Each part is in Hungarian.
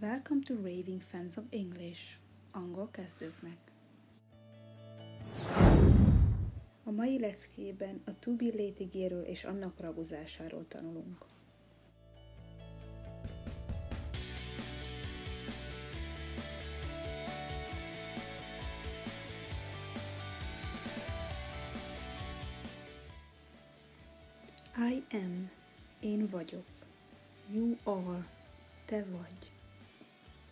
Welcome to Raving Fans of English, angol kezdőknek. A mai leckében a to be létigéről és annak ragozásáról tanulunk. I am, én vagyok. You are, te vagy.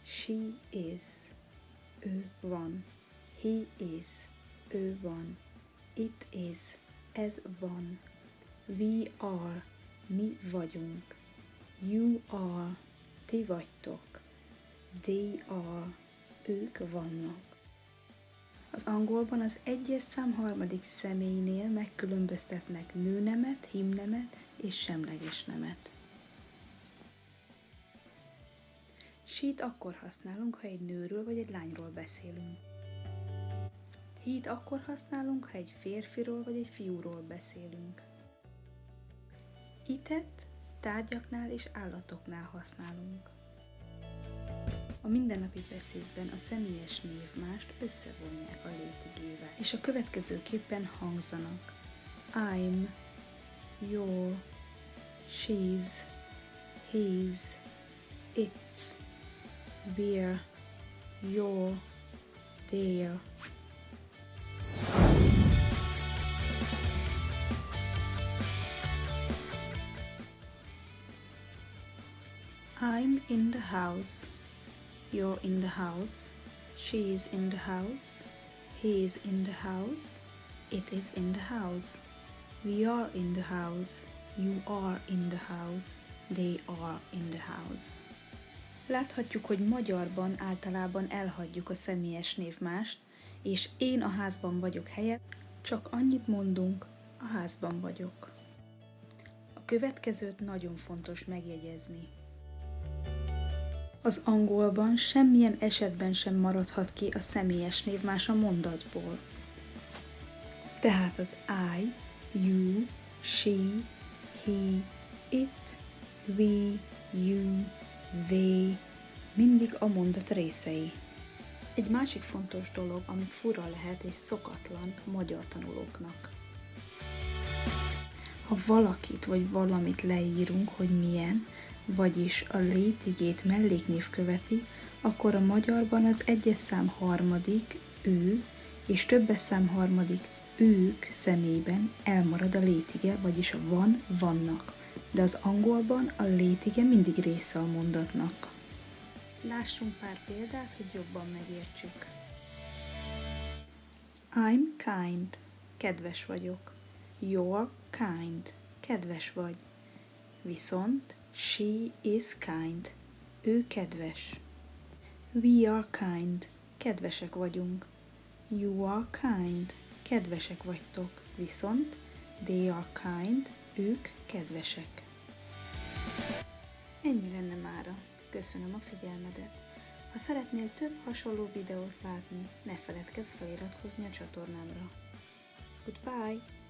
She is, ő van. He is, ő van. It is, ez van. We are, mi vagyunk. You are, ti vagytok. They are, ők vannak. Az angolban az egyes szám harmadik személynél megkülönböztetnek nőnemet, himnemet és semleges nemet. She-t akkor használunk, ha egy nőről vagy egy lányról beszélünk. He-t akkor használunk, ha egy férfiról vagy egy fiúról beszélünk. It-et tárgyaknál és állatoknál használunk. A mindennapi beszédben a személyes névmást összevonják a létigével, és a következőképpen hangzanak. I'm, you're, she's, he's, it's, we're, you're, they're. I'm in the house. You're in the house. She is in the house. He is in the house. It is in the house. We are in the house. You are in the house. They are in the house. Láthatjuk, hogy magyarban általában elhagyjuk a személyes névmást, és én a házban vagyok helyett csak annyit mondunk, a házban vagyok. A következőt nagyon fontos megjegyezni. Az angolban semmilyen esetben sem maradhat ki a személyes névmás a mondatból. Tehát az I, you, she, he, it, we, you, they mindig a mondat részei. Egy másik fontos dolog, ami fura lehet és szokatlan magyar tanulóknak. Ha valakit vagy valamit leírunk, hogy milyen, vagyis a létigét melléknév követi, akkor a magyarban az egyes szám harmadik, ő, és többes szám harmadik, ők személyben elmarad a létige, vagyis a van, vannak. De az angolban a létige mindig része a mondatnak. Lássunk pár példát, hogy jobban megértsük. I'm kind, kedves vagyok. You're kind, kedves vagy. Viszont she is kind, ő kedves. We are kind, kedvesek vagyunk. You are kind, kedvesek vagytok. Viszont they are kind, ők kedvesek. Ennyi lenne mára. Köszönöm a figyelmedet. Ha szeretnél több hasonló videót látni, ne feledkezz feliratkozni a csatornámra. Goodbye!